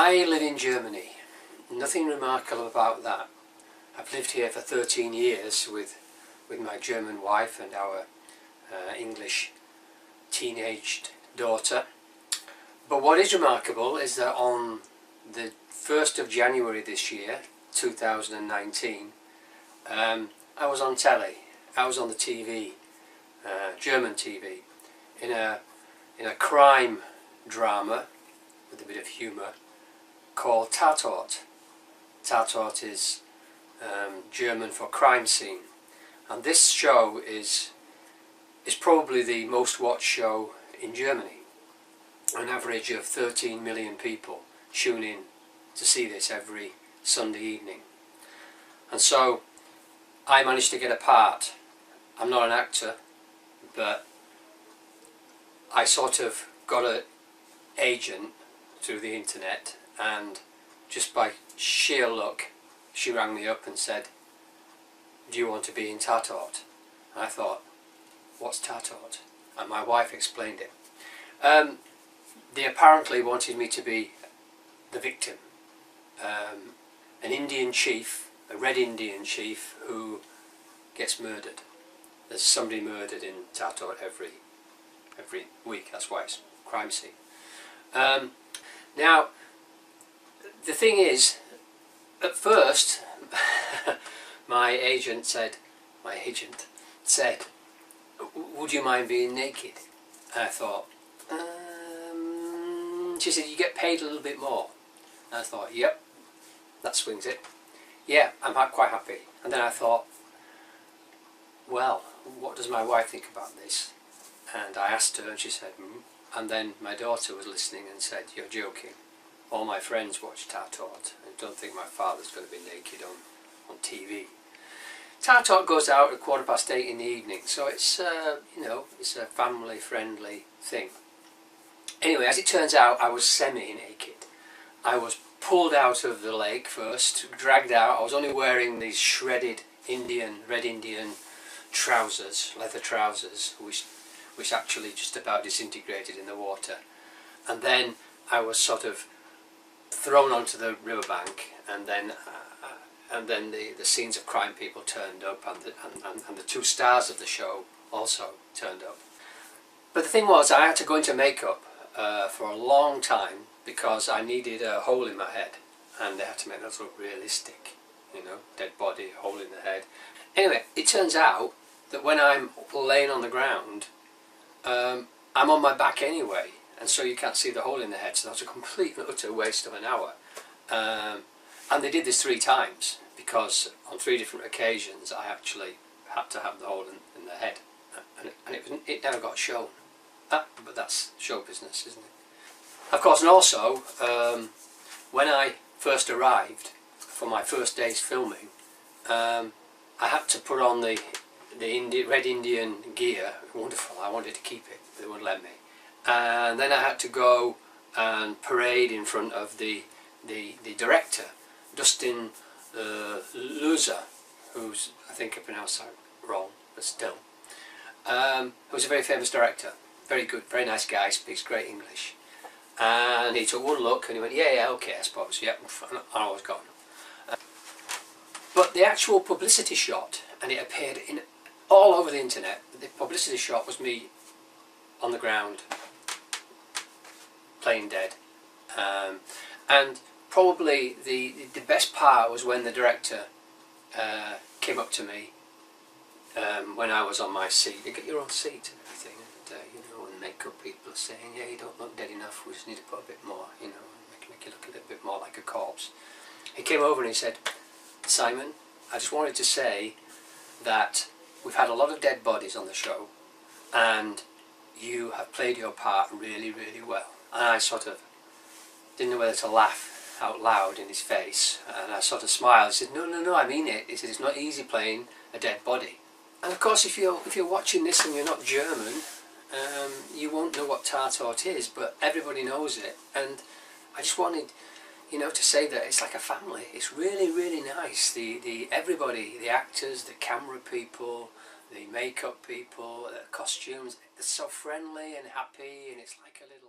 I live in Germany. Nothing remarkable about that. I've lived here for 13 years with my German wife and our English teenaged daughter. But what is remarkable is that on the 1st of January this year, 2019, I was on telly. I was on the TV, German TV, in a crime drama with a bit of humour called Tatort. Tatort is German for crime scene, and this show is probably the most watched show in Germany. An average of 13 million people tune in to see this every Sunday evening, and so I managed to get a part. I'm not an actor, but I sort of got an agent through the internet, and just by sheer luck she rang me up and said, "Do you want to be in Tatort?" And I thought, what's Tatort? And my wife explained it. They apparently wanted me to be the victim, an Indian chief, a Red Indian chief who gets murdered. There's somebody murdered in Tatort every week. That's why it's a crime scene. Now, the thing is, at first, my agent said, "Would you mind being naked?" And I thought, she said, "You get paid a little bit more." And I thought, yep, that swings it. Yeah, I'm quite happy. And then I thought, well, what does my wife think about this? And I asked her, and she said, And then my daughter was listening and said, "You're joking. All my friends watch Tatort. I don't think my father's going to be naked on TV." Tatort goes out at 8:15 in the evening, so it's it's a family-friendly thing. Anyway, as it turns out, I was semi-naked. I was pulled out of the lake first, dragged out. I was only wearing these shredded Red Indian trousers, leather trousers, which actually just about disintegrated in the water. And then I was sort of thrown onto the riverbank, and then the scenes of crime people turned up, and the two stars of the show also turned up. But the thing was, I had to go into makeup for a long time because I needed a hole in my head, and they had to make that look realistic, dead body, hole in the head. Anyway, it turns out that when I'm laying on the ground, I'm on my back anyway, and so you can't see the hole in the head, so that's a complete and utter waste of an hour. And they did this 3 times, because on 3 different occasions I actually had to have the hole in the head, and it never got shown. But that's show business, isn't it? Of course, and also, when I first arrived for my first day's filming, I had to put on the Red Indian gear. Wonderful, I wanted to keep it, they wouldn't let me. And then I had to go and parade in front of the director, Dustin Loose, who's, I think I pronounced that wrong, but still, who's a very famous director, very good, very nice guy, speaks great English. And he took one look and he went, yeah, okay, I suppose, yep, and I was gone. But the actual publicity shot, and it appeared all over the internet, the publicity shot was me on the ground, playing dead. And probably the best part was when the director came up to me when I was on my seat. You get your own seat and everything, and makeup people are saying, "Yeah, you don't look dead enough, we just need to put a bit more, make you look a little bit more like a corpse." He came over and he said, "Simon, I just wanted to say that we've had a lot of dead bodies on the show, and you have played your part really, really well." And I sort of didn't know whether to laugh out loud in his face, and I sort of smiled. He said, no, I mean it. He said, "It's not easy playing a dead body." And of course, if you're watching this and you're not German, you won't know what Tatort is, but everybody knows it. And I just wanted, to say that it's like a family. It's really, really nice. Everybody, the actors, the camera people, the makeup people, the costumes, they're so friendly and happy, and it's like a little